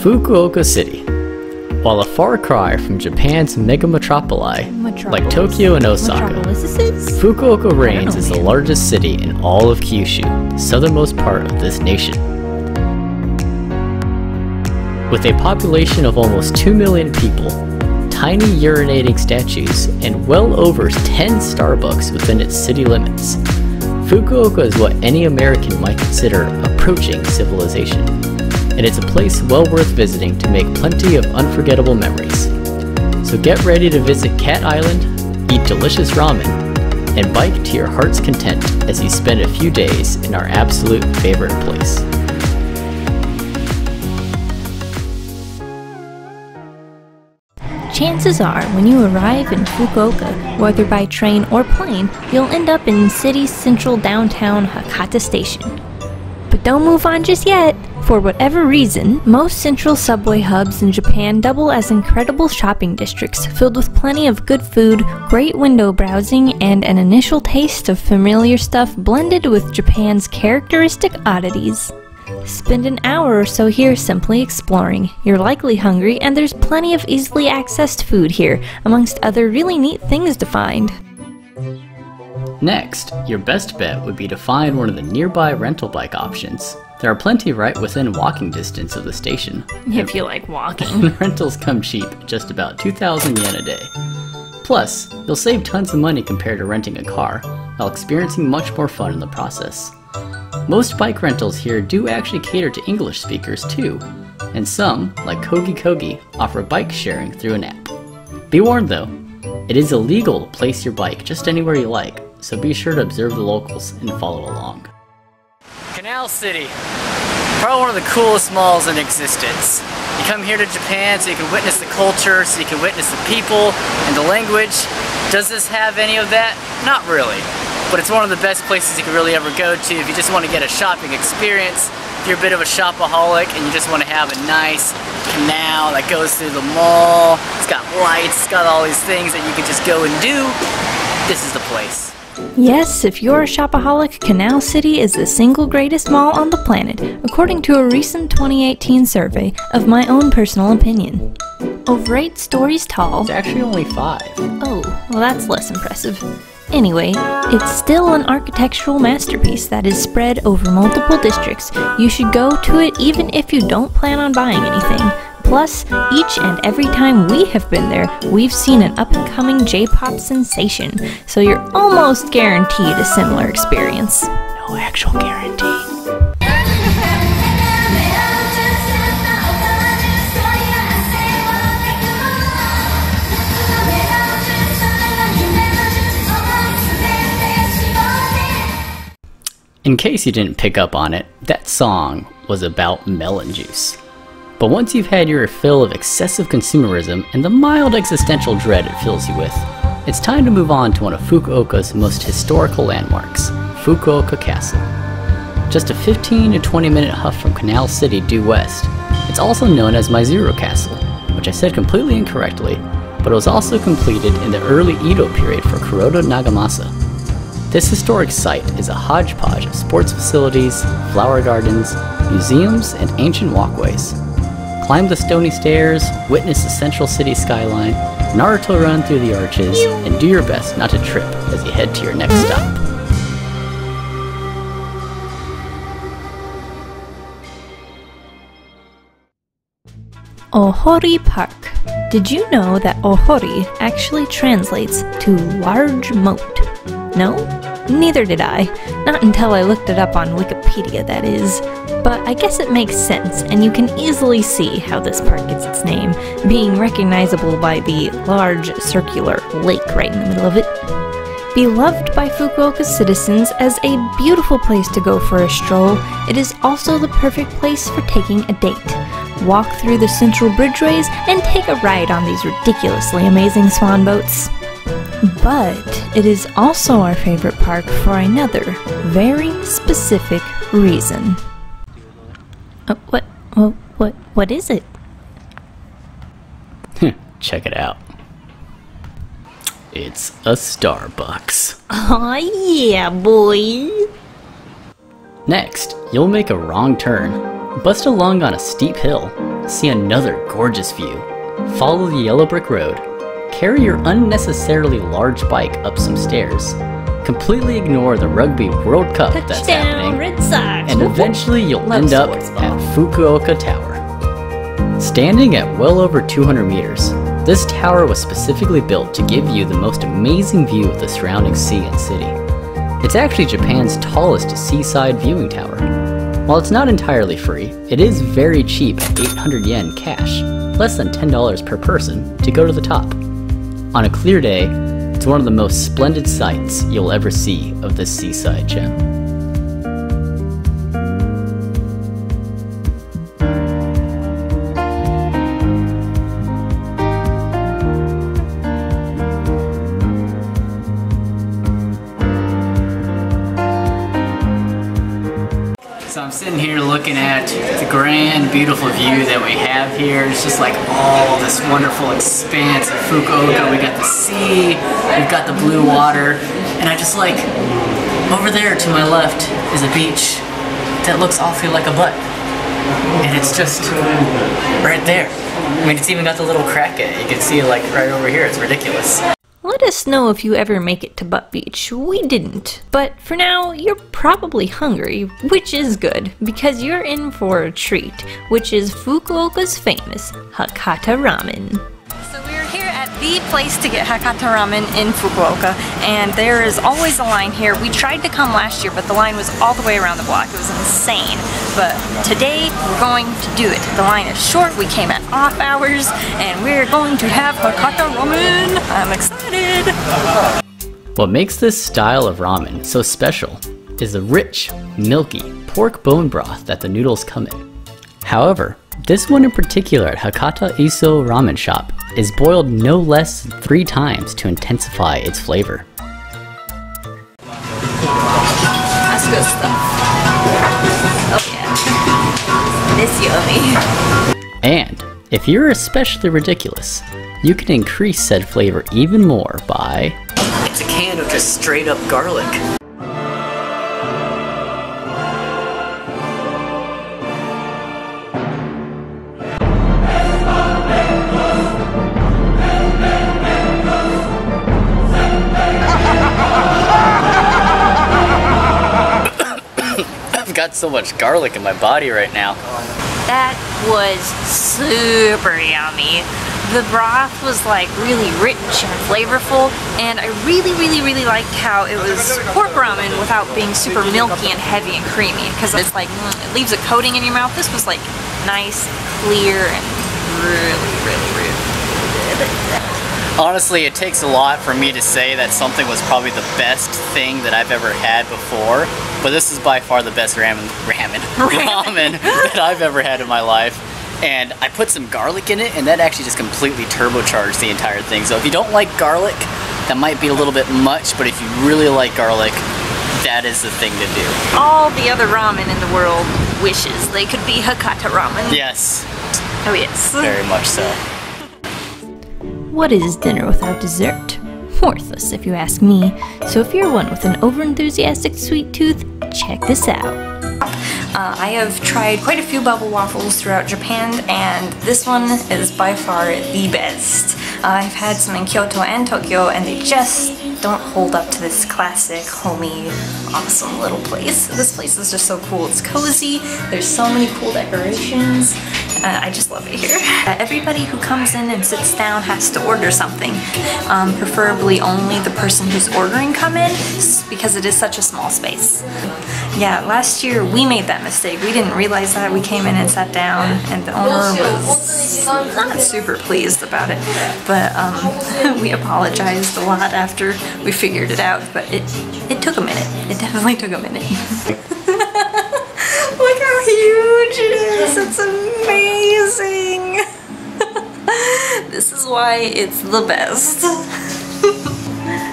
Fukuoka City. While a far cry from Japan's mega metropoli, like Tokyo and Osaka, Fukuoka reigns as the largest city in all of Kyushu, the southernmost part of this nation. With a population of almost 2 million people, tiny urinating statues, and well over 10 Starbucks within its city limits, Fukuoka is what any American might consider approaching civilization. And it's a place well worth visiting to make plenty of unforgettable memories. So get ready to visit Cat Island, eat delicious ramen, and bike to your heart's content as you spend a few days in our absolute favorite place. Chances are, when you arrive in Fukuoka, whether by train or plane, you'll end up in city's central downtown Hakata Station. But don't move on just yet! For whatever reason, most central subway hubs in Japan double as incredible shopping districts filled with plenty of good food, great window browsing, and an initial taste of familiar stuff blended with Japan's characteristic oddities. Spend an hour or so here simply exploring. You're likely hungry, and there's plenty of easily accessed food here, amongst other really neat things to find. Next, your best bet would be to find one of the nearby rental bike options. There are plenty right within walking distance of the station. If you like walking. Rentals come cheap, just about 2,000 yen a day. Plus, you'll save tons of money compared to renting a car, while experiencing much more fun in the process. Most bike rentals here do actually cater to English speakers too, and some, like Kogi Kogi, offer bike sharing through an app. Be warned though, it is illegal to place your bike just anywhere you like, so be sure to observe the locals and follow along. Canal City, probably one of the coolest malls in existence. You come here to Japan so you can witness the culture, so you can witness the people and the language. Does this have any of that? Not really. But it's one of the best places you can really ever go to if you just want to get a shopping experience. If you're a bit of a shopaholic and you just want to have a nice canal that goes through the mall, it's got lights, it's got all these things that you can just go and do, this is the place. Yes, if you're a shopaholic, Canal City is the single greatest mall on the planet, according to a recent 2018 survey of my own personal opinion. Over 8 stories tall. It's actually only 5. Oh, well that's less impressive. Anyway, it's still an architectural masterpiece that is spread over multiple districts. You should go to it even if you don't plan on buying anything. Plus, each and every time we have been there, we've seen an up-and-coming J-pop sensation, so you're almost guaranteed a similar experience. No actual guarantee. In case you didn't pick up on it, that song was about melon juice. But once you've had your fill of excessive consumerism and the mild existential dread it fills you with, it's time to move on to one of Fukuoka's most historical landmarks, Fukuoka Castle. Just a 15 to 20 minute huff from Canal City due west, it's also known as Maizuru Castle, which I said completely incorrectly, but it was also completed in the early Edo period for Kuroda Nagamasa. This historic site is a hodgepodge of sports facilities, flower gardens, museums, and ancient walkways. Climb the stony stairs, witness the central city skyline, Naruto run through the arches, and do your best not to trip as you head to your next stop. Ohori Park. Did you know that Ohori actually translates to large moat? No? Neither did I. Not until I looked it up on Wikipedia, that is. But I guess it makes sense, and you can easily see how this park gets its name, being recognizable by the large circular lake right in the middle of it. Beloved by Fukuoka citizens as a beautiful place to go for a stroll, it is also the perfect place for taking a date. Walk through the central bridgeways and take a ride on these ridiculously amazing swan boats. But it is also our favorite park for another very specific reason. What is it? Check it out. It's a Starbucks. Aw, yeah, boy! Next, you'll make a wrong turn, bust along on a steep hill, see another gorgeous view. Follow the yellow brick road, carry your unnecessarily large bike up some stairs, completely ignore the Rugby World Cup that's happening, Red Sox. and eventually you'll Love end up sports ball. at Fukuoka Tower. Standing at well over 200 meters, this tower was specifically built to give you the most amazing view of the surrounding sea and city. It's actually Japan's tallest seaside viewing tower. While it's not entirely free, it is very cheap at 800 yen cash, less than $10 per person, to go to the top. On a clear day, it's one of the most splendid sights you'll ever see of this seaside gem. So I'm sitting here looking at the grand, beautiful view that we have here. It's just like all this wonderful expanse of Fukuoka. We got the sea, we've got the blue water, and I just like, over there to my left is a beach that looks awfully like a butt. And it's just right there. I mean, it's even got the little crack in it. You can see it like right over here. It's ridiculous. Let us know if you ever make it to Butt Beach. We didn't. But for now, you're probably hungry, which is good, because you're in for a treat, which is Fukuoka's famous Hakata Ramen. So we're here at the place to get Hakata Ramen in Fukuoka, and there is always a line here. We tried to come last year, but the line was all the way around the block. It was insane. But today, we're going to do it. The line is short. We came at off hours, and we're going to have Hakata Ramen. I'm excited. What makes this style of ramen so special is the rich, milky pork bone broth that the noodles come in. However, this one in particular at Hakata Iso Ramen Shop is boiled no less than 3 times to intensify its flavor. That's good stuff. Oh yeah. This yummy. And if you're especially ridiculous, you can increase said flavor even more by... It's a can of just straight up garlic. I've got so much garlic in my body right now. That was super yummy. The broth was like really rich and flavorful, and I really liked how it was pork ramen without being super milky and heavy and creamy, because it's like, it leaves a coating in your mouth. This was like nice, clear, and really good. Honestly, it takes a lot for me to say that something was probably the best thing that I've ever had before, but this is by far the best ramen that I've ever had in my life. And I put some garlic in it, and that actually just completely turbocharged the entire thing. So if you don't like garlic, that might be a little bit much, but if you really like garlic, that is the thing to do. All the other ramen in the world wishes they could be Hakata Ramen. Yes. Oh yes. Very much so. What is dinner without dessert? Worthless, if you ask me. So if you're one with an overenthusiastic sweet tooth, check this out. I have tried quite a few bubble waffles throughout Japan, and this one is by far the best. I've had some in Kyoto and Tokyo, and they just don't hold up to this classic, homey, awesome little place. This place is just so cool. It's cozy, there's so many cool decorations. I just love it here. Everybody who comes in and sits down has to order something. Preferably only the person who's ordering come in, because it is such a small space. Yeah, last year we made that mistake. We didn't realize that. We came in and sat down, and the owner was not super pleased about it. But we apologized a lot after we figured it out. But it took a minute. It definitely took a minute. Look how huge it is! It's amazing! This is why it's the best.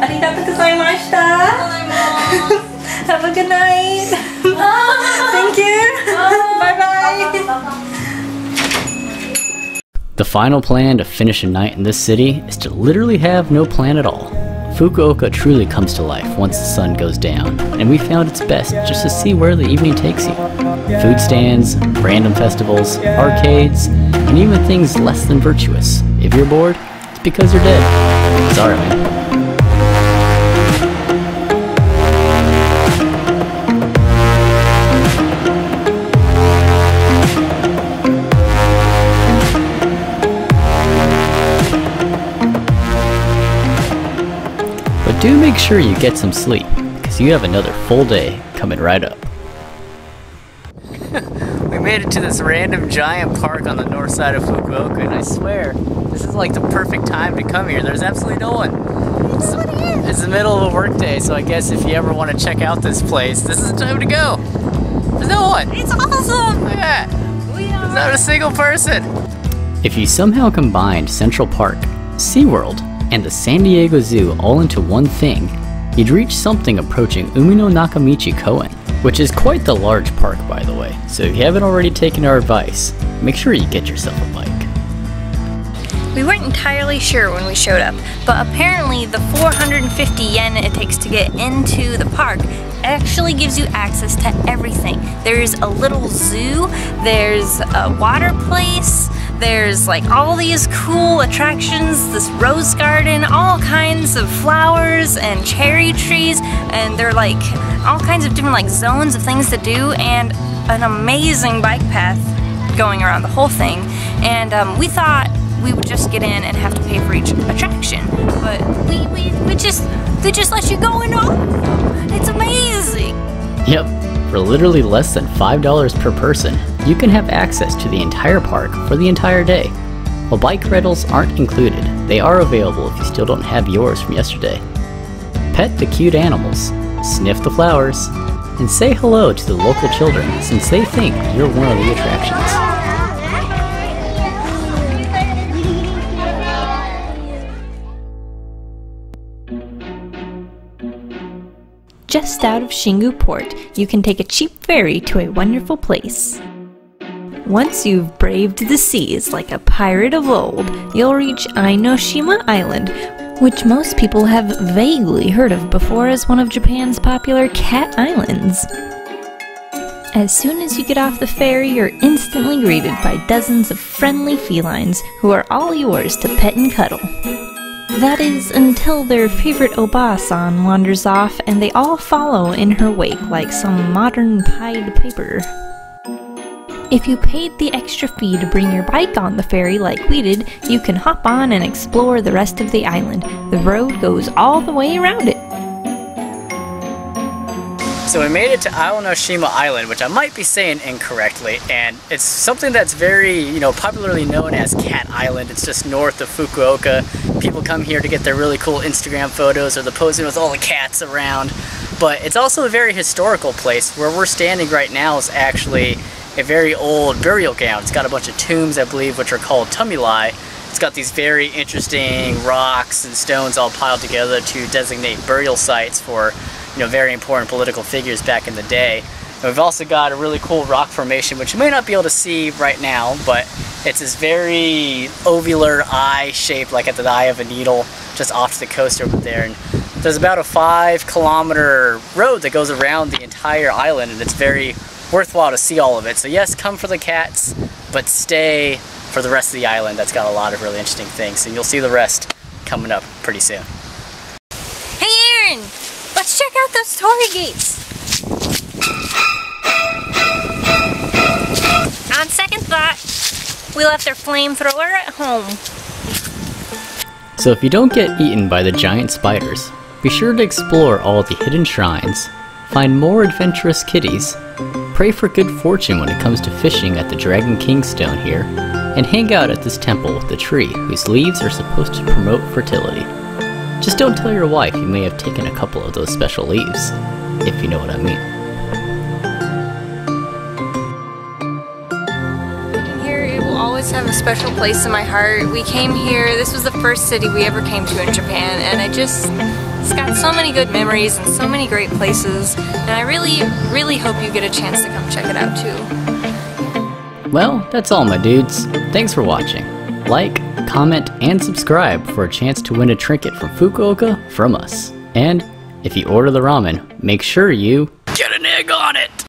Arigatou gozaimashita! Have a good night! Thank you! Bye-bye! The final plan to finish a night in this city is to literally have no plan at all. Fukuoka truly comes to life once the sun goes down, and we found it's best just to see where the evening takes you. Food stands, random festivals, arcades, and even things less than virtuous. If you're bored, it's because you're dead. Sorry, man. But do make sure you get some sleep, because you have another full day coming right up. We made it to this random giant park on the north side of Fukuoka, and I swear, this is like the perfect time to come here. There's absolutely no one. It's the middle of a work day, so I guess if you ever want to check out this place, this is the time to go. There's no one. It's awesome! Yeah. There's not a single person. If you somehow combined Central Park, SeaWorld, and the San Diego Zoo all into one thing, you'd reach something approaching Umino Nakamichi Koen, which is quite the large park, by the way. So if you haven't already taken our advice, make sure you get yourself a bike. We weren't entirely sure when we showed up, but apparently the 450 yen it takes to get into the park actually gives you access to everything. There's a little zoo, there's a water place, there's like all these cool attractions, this rose garden, all kinds of flowers and cherry trees, and they're like all kinds of different like zones of things to do, and an amazing bike path going around the whole thing. And we thought we would just get in and have to pay for each attraction, but they just let you go in all. It's amazing. Yep, for literally less than $5 per person, you can have access to the entire park for the entire day. While bike rentals aren't included, they are available if you still don't have yours from yesterday. Pet the cute animals, sniff the flowers, and say hello to the local children since they think you're one of the attractions. Just out of Shingu Port, you can take a cheap ferry to a wonderful place. Once you've braved the seas like a pirate of old, you'll reach Ainoshima Island, which most people have vaguely heard of before as one of Japan's popular cat islands. As soon as you get off the ferry, you're instantly greeted by dozens of friendly felines who are all yours to pet and cuddle. That is, until their favorite Oba-san wanders off and they all follow in her wake like some modern Pied Piper. If you paid the extra fee to bring your bike on the ferry like we did, you can hop on and explore the rest of the island. The road goes all the way around it. So we made it to Aonoshima Island, which I might be saying incorrectly, and it's something that's very, popularly known as Cat Island. It's just north of Fukuoka. People come here to get their really cool Instagram photos or the posing with all the cats around. But it's also a very historical place. Where we're standing right now is actually a very old burial ground. It's got a bunch of tombs, I believe, which are called tumuli. It's got these very interesting rocks and stones all piled together to designate burial sites for very important political figures back in the day. And we've also got a really cool rock formation, which you may not be able to see right now, but it's this very ovular eye shaped like at the eye of a needle just off to the coast over there. And there's about a 5-kilometer road that goes around the entire island, and it's very worthwhile to see all of it. So yes, come for the cats, but stay for the rest of the island. That's got a lot of really interesting things, and you'll see the rest coming up pretty soon. Hey Aaron! Let's check out those torii gates! On second thought, we left our flamethrower at home. So if you don't get eaten by the giant spiders, be sure to explore all the hidden shrines, find more adventurous kitties, pray for good fortune when it comes to fishing at the Dragon King Stone here, and hang out at this temple with the tree whose leaves are supposed to promote fertility. Just don't tell your wife you may have taken a couple of those special leaves, if you know what I mean. Here, it will always have a special place in my heart. We came here, this was the first city we ever came to in Japan, and it's got so many good memories and so many great places, and I really hope you get a chance to come check it out too. Well, that's all my dudes. Thanks for watching. Like, comment, and subscribe for a chance to win a trinket from Fukuoka from us. And if you order the ramen, make sure you get an egg on it!